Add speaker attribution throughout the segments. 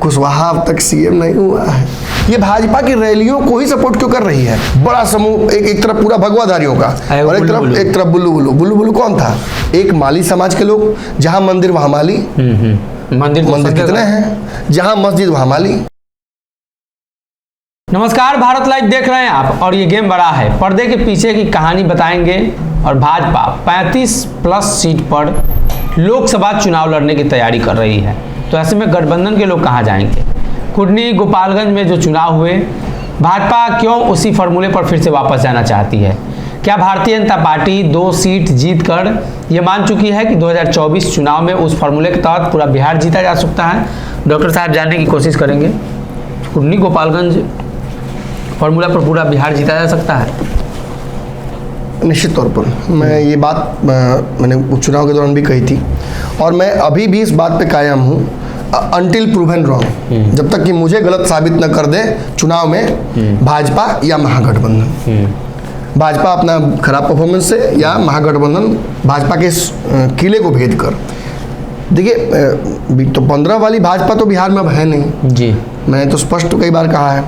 Speaker 1: कुशवाहा अब तक सीएम नहीं हुआ है। ये भाजपा की रैलियों को ही सपोर्ट क्यों कर रही है? बड़ा समूह, एक तरफ पूरा भगवाधारियों का और एक तरफ बुल्लू बुल्लू। बुल्लू बुल्लू कौन था? एक माली समाज के लोग, जहां मंदिर वहां माली। मंदिर कितने हैं? जहां मस्जिद वहां माली।
Speaker 2: नमस्कार, भारत लाइव देख रहे हैं आप और ये गेम बड़ा है। पर्दे के पीछे की कहानी बताएंगे। और भाजपा 35+ सीट पर लोकसभा चुनाव लड़ने की तैयारी कर रही है, तो ऐसे में गठबंधन के लोग कहां जाएंगे? कुर्नी गोपालगंज में जो चुनाव हुए, भाजपा क्यों उसी फॉर्मूले पर फिर से वापस जाना चाहती है? क्या भारतीय जनता पार्टी 2 सीट जीतकर ये मान चुकी है कि 2024 चुनाव में उस फॉर्मूले के तहत पूरा बिहार जीता जा सकता है? डॉक्टर साहब जानने की कोशिश करेंगे। कुर्नी गोपालगंज फॉर्मूला पर पूरा बिहार जीता जा सकता है?
Speaker 1: निश्चित तौर पर मैं ये बात मैंने उपचुनाव के दौरान भी कही थी और मैं अभी भी इस बात पे कायम हूँ, अनटिल प्रूवन रॉन्ग, जब तक कि मुझे गलत साबित न कर दे चुनाव में भाजपा या महागठबंधन। भाजपा अपना खराब परफॉर्मेंस से या महागठबंधन भाजपा के किले को भेद कर। देखिए, तो 15 वाली भाजपा तो बिहार में अब है नहीं जी, मैंने तो स्पष्ट कई बार कहा है।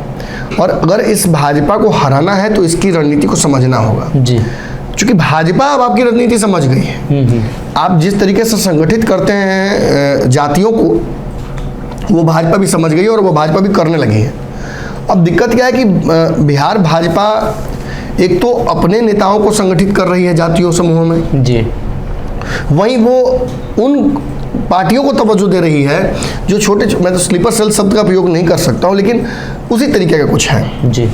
Speaker 1: और अगर इस भाजपा को हराना है तो इसकी रणनीति को समझना होगा जी, क्योंकि भाजपा अब आपकी रणनीति समझ गई है। आप जिस तरीके से संगठित करते हैं जातियों को, वो भाजपा भी समझ गई है और वो भाजपा भी करने लगी है। अब दिक्कत क्या है कि बिहार भाजपा एक तो अपने नेताओं को संगठित कर रही है जातियों समूहों में जी, वहीं वो उन पार्टियों को तवज्जो दे रही है जो छोटे, मैं तो स्लीपर सेल शब्द का प्रयोग नहीं कर सकता हूँ, लेकिन उसी तरीके का कुछ है जी।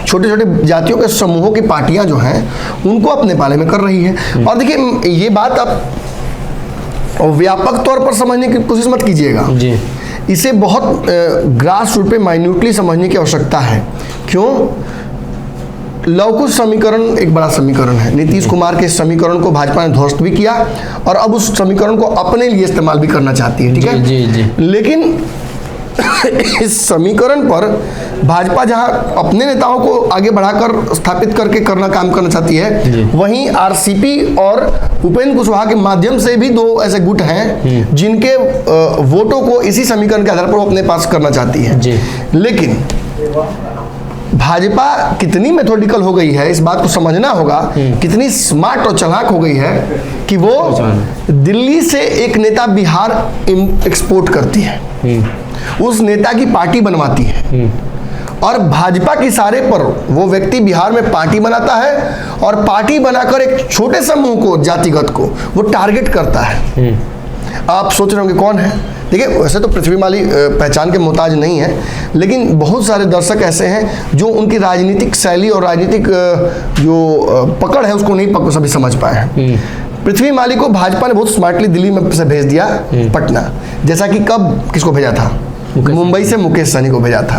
Speaker 1: छोटे छोटे जातियों के समूहों की पार्टियां जो हैं उनको अपने पाले में कर रही है। और देखिए, ये बात आप व्यापक तौर पर समझने की कोशिश मत कीजिएगा जी, इसे बहुत ग्रास रूट पे माइन्यूटली समझने की आवश्यकता है। क्यों? लवकुश समीकरण एक बड़ा समीकरण है। नीतीश कुमार के समीकरण को भाजपा ने ध्वस्त भी किया और अब उस समीकरण को अपने लिए इस्तेमाल भी करना चाहती है, ठीक है जी, जी। लेकिन इस समीकरण पर भाजपा जहां अपने नेताओं को आगे बढ़ाकर स्थापित करके काम करना चाहती है, वहीं आरसीपी और उपेंद्र कुशवाहा के माध्यम से भी 2 ऐसे गुट हैं जिनके वोटों को इसी समीकरण के आधार पर वो अपने पास करना चाहती है जी। लेकिन भाजपा कितनी मेथोडिकल हो गई है, इस बात को समझना होगा, कितनी स्मार्ट और चालाक हो गई है कि वो दिल्ली से एक नेता बिहार एक्सपोर्ट करती है, उस नेता की पार्टी बनवाती है और भाजपा के इशारे पर वो व्यक्ति बिहार में पार्टी बनाता है और पार्टी बनाकर एक छोटे समूह को, जातिगत को वो टारगेट करता है। आप सोच रहे होंगे कौन है? देखिए, वैसे तो पृथ्वी माली पहचान के मोहताज नहीं है, लेकिन बहुत सारे दर्शक ऐसे हैं जो उनकी राजनीतिक शैली और राजनीतिक जो पकड़ है उसको नहीं सभी समझ पाए हैं। पृथ्वी माली को भाजपा ने बहुत स्मार्टली दिल्ली में से भेज दिया पटना, जैसा कि कब किसको भेजा था? मुंबई से मुकेश सहनी को भेजा था।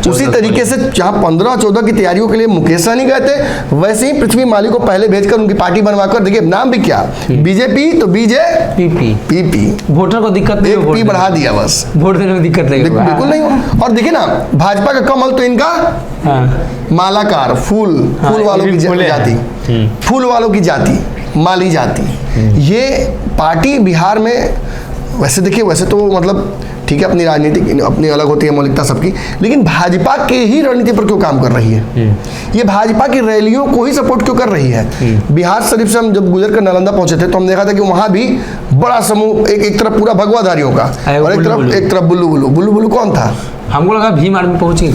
Speaker 1: उसी तरीके से जहां 15-14 की तैयारियों के लिए मुकेश सहनी गए थे, वैसे ही पृथ्वी माली को पहले भेजकर उनकी पार्टी बनवाकर, देखिए नाम भी क्या, बीजेपी तो पीपी,
Speaker 2: वोटर को दिक्कत नहीं,
Speaker 1: एक पी बढ़ा दिया, बस
Speaker 2: वोट देने में दिक्कत नहीं,
Speaker 1: बिल्कुल नहीं हो। और देखिए ना, भाजपा का कमल तो इनका मालाकार, फूल वालों की जाति, फूल वालों की जाति, माली जाति। ये पार्टी बिहार में वैसे देखिए, वैसे तो मतलब ठीक है, अपनी राजनीति अपनी अलग होती है मौलिकता सबकी, लेकिन भाजपा के ही रणनीति पर क्यों काम कर रही है? ये भाजपा की रैलियों को ही सपोर्ट क्यों कर रही है? बिहार शरीफ से हम जब गुजर कर नालंदा पहुंचे थे तो हम देखा था कि वहां भी बड़ा समूह, एक तरफ पूरा भगवाधारियों का और एक तरफ बुल्लू बुल्लू। बुल्लू बुल्लू कौन था?
Speaker 2: हमको लगा भीम आर्मी पहुंची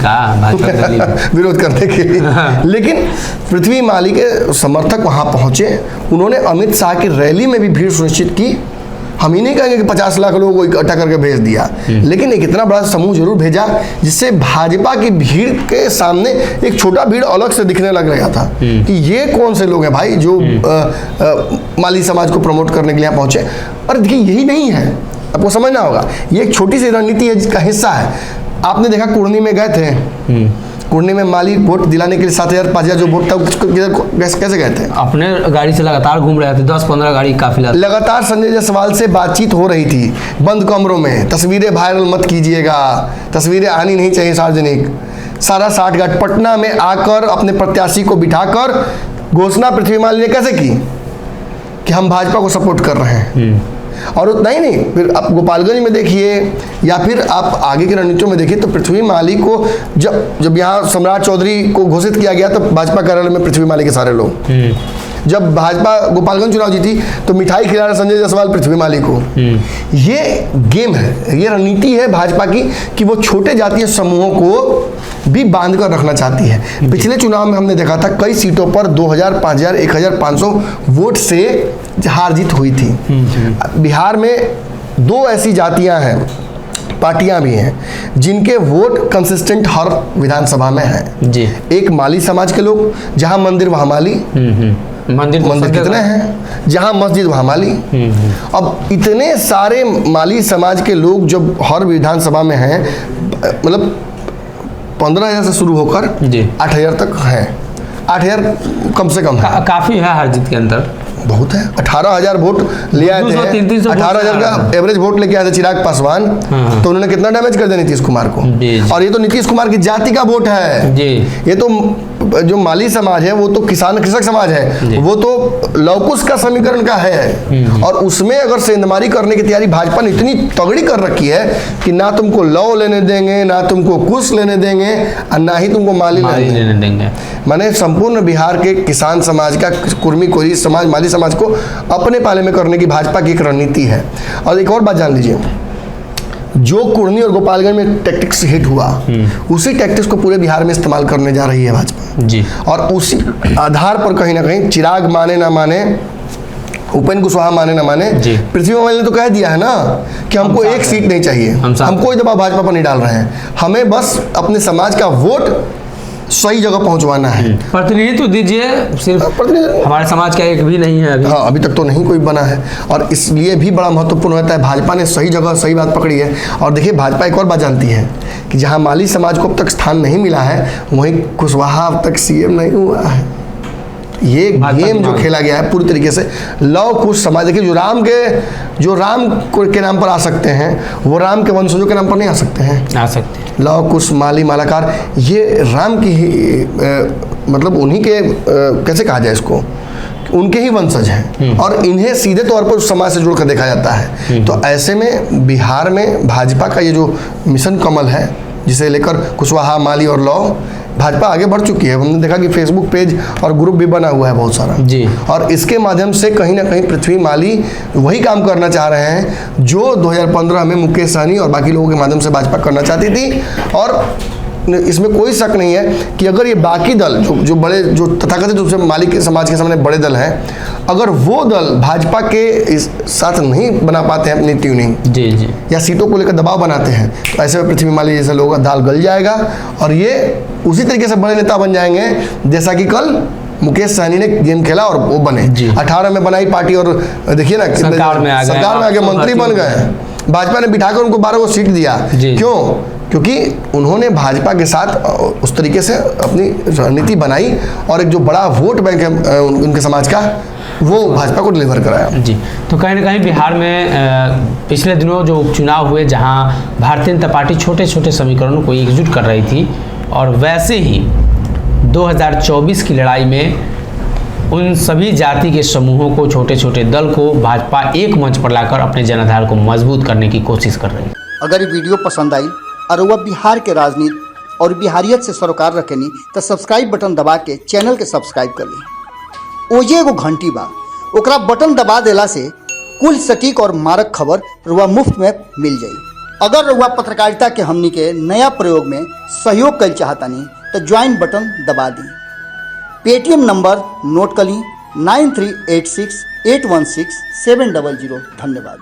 Speaker 1: विरोध करने के लिए। लेकिन पृथ्वी माली के समर्थक वहां पहुंचे, उन्होंने अमित शाह की रैली में भी भीड़ सुनिश्चित की। हम ही नहीं कहेंगे कि 50 लाख लोगों को इकट्ठा करके भेज दिया, लेकिन एक इतना बड़ा समूह जरूर भेजा जिससे भाजपा की भीड़ के सामने एक छोटा भीड़ अलग से दिखने लग रहा था कि ये कौन से लोग हैं भाई जो माली समाज को प्रमोट करने के लिए पहुंचे। और देखिए, यही नहीं है, आपको समझना होगा, ये एक छोटी सी रणनीति है जिसका हिस्सा है। आपने देखा कुर्नी में गए थे, कुर्नी में माली वोट दिलाने के लिए 7,000-5,000 जो वोट था कैसे गए थे?
Speaker 2: अपने गाड़ी से लगातार घूम रहे थे, 10-15 गाड़ी काफिला
Speaker 1: लगातार। संजय जायसवाल से बातचीत हो रही थी बंद कमरों में, तस्वीरें वायरल मत कीजिएगा, तस्वीरें आनी नहीं चाहिए सार्वजनिक। सारा 60 घाट पटना में आकर अपने प्रत्याशी को बिठाकर घोषणा पृथ्वी माली ने कैसे की कि हम भाजपा को सपोर्ट कर रहे हैं। और उतना ही नहीं, फिर आप गोपालगंज में देखिए या फिर आप आगे के रणनीतियों में देखिए तो पृथ्वी माली को जब यहाँ सम्राट चौधरी को घोषित किया गया तो भाजपा कार्यालय में पृथ्वी माली के सारे लोग, जब भाजपा गोपालगंज चुनाव जीती तो मिठाई खिला रहे संजय जायसवाल पृथ्वी माली को। ये गेम है, ये रणनीति है भाजपा की कि वो छोटे जातीय समूहों को भी बांध कर रखना चाहती है। पिछले चुनाव में हमने देखा था कई सीटों पर 2000, 5000, 1500 वोट से हार जीत हुई थी। बिहार में 2 ऐसी जातियां हैं, पार्टियां भी हैं जिनके वोट कंसिस्टेंट हर विधानसभा में हैं जी। एक माली समाज के लोग, जहां मंदिर वहां माली, मंदिर कितने हैं, जहां मस्जिद वहां माली। अब इतने सारे माली समाज के लोग जब हर विधानसभा में हैं, मतलब 15,000 से शुरू होकर 8,000 तक है, 8,000 कम से कम है।
Speaker 2: काफी है हार जीत के अंतर,
Speaker 1: बहुत है। 18,000 वोट ले आए थे, 18,000 का एवरेज वोट लेके आए थे चिराग पासवान, तो उन्होंने कितना डैमेज कर दिया नीतीश कुमार को। और ये तो नीतीश कुमार की जाति का वोट है जी। ये तो जो माली समाज है वो तो कृषक समाज है, वो तो लवकुश का समीकरण का है। और उसमें अगर सेंधमारी करने की तैयारी भाजपा ने इतनी तगड़ी कर रखी है कि ना तुमको लव लेने देंगे, ना तुमको कुश लेने देंगे, और ना ही तुमको माली लेने देंगे। माने संपूर्ण बिहार के किसान समाज का, कुर्मी कोरी समाज, माली समाज को अपने पाले में करने की भाजपा की एक रणनीति है। और एक और बात जान लीजिए, जो कुर्मी और गोपालगंज में टैक्टिक्स हिट हुआ, उसी टैक्टिक्स को पूरे बिहार में इस्तेमाल करने जा रही है भाजपा जी। और उसी आधार पर कहीं ना कहीं चिराग माने ना माने, उपेंद्र कुशवाहा माने ना माने, पृथ्वी माली ने तो कह दिया है ना कि हमको एक सीट नहीं चाहिए, हम कोई दबाव भाजपा पर नहीं डाल रहे हैं, हमें बस अपने समाज का वोट सही जगह पहुंचवाना है।
Speaker 2: प्रतिनिधित्व दीजिए, सिर्फ हमारे समाज का एक भी नहीं है अभी।
Speaker 1: हाँ, अभी तक तो नहीं कोई बना है, और इसलिए भी बड़ा महत्वपूर्ण होता है भाजपा ने सही जगह सही बात पकड़ी है। और देखिए भाजपा एक और बात जानती है कि जहां माली समाज को अब तक स्थान नहीं मिला है, वहीं कुशवाहा अब तक सीएम नहीं हुआ है। ये गेम जो खेला गया है पूरी तरीके से लव कुश समाज, देखिए जो राम के नाम पर आ सकते हैं वो राम के वंशजों के नाम पर नहीं आ सकते हैं। लव कुश माली मालाकार ये राम की ही मतलब उन्हीं के कैसे कहा जाए इसको, उनके ही वंशज हैं और इन्हें सीधे तौर पर उस समाज से जोड़कर देखा जाता है। तो ऐसे में बिहार में भाजपा का ये जो मिशन कमल है, जिसे लेकर कुशवाहा, माली और लव, भाजपा आगे बढ़ चुकी है। हमने देखा कि फेसबुक पेज और ग्रुप भी बना हुआ है बहुत सारा जी। और इसके माध्यम से कहीं ना कहीं पृथ्वी माली वही काम करना चाह रहे हैं जो 2015 में मुकेश सहनी और बाकी लोगों के माध्यम से भाजपा करना चाहती थी। और इसमें कोई शक नहीं है कि अगर ये बाकी दल जो बड़े, जो तथाकथित रूप से माली के समाज के सामने बड़े दल हैं, अगर वो दल भाजपा के इस साथ नहीं बना पाते हैं अपनी ट्यूनिंग जी जी या सीटों को लेकर दबाव बनाते हैं, तो ऐसे में पृथ्वी माली जैसे लोगों का दाल गल जाएगा और ये उसी तरीके से बड़े नेता बन जाएंगे जैसा कि कल मुकेश सहनी ने गेम खेला और वो बने 18 में बनाई पार्टी और देखिए ना सरकार में आगे मंत्री बन गए। भाजपा ने बिठाकर उनको 12 को सीट दिया। क्यों? क्योंकि उन्होंने भाजपा के साथ उस तरीके से अपनी रणनीति बनाई और एक जो बड़ा वोट बैंक है उनके समाज का, वो भाजपा को डिलीवर कराया
Speaker 2: जी। तो कहीं ना कहीं बिहार में पिछले दिनों जो उपचुनाव हुए, जहां भारतीय जनता पार्टी छोटे छोटे समीकरणों को एकजुट कर रही थी, और वैसे ही 2024 की लड़ाई में उन सभी जाति के समूहों को, छोटे छोटे दल को भाजपा एक मंच पर लाकर अपने जनाधार को मजबूत करने की कोशिश कर रही है।
Speaker 3: अगर ये वीडियो पसंद आई और वह बिहार के राजनीति और बिहारियत से सरोकार रखेनी तो सब्सक्राइब बटन दबा के चैनल के सब्सक्राइब कर ली। ओजे एगो घंटी बा, ओकरा बटन दबा देला से कुल सटीक और मारक खबर रुआ मुफ्त में मिल जाई। अगर रुआ पत्रकारिता के हमनी के नया प्रयोग में सहयोग कर चाहतानी तो ज्वाइन बटन दबा दी। पेटीएम नंबर नोट कर ली 9386816700। धन्यवाद।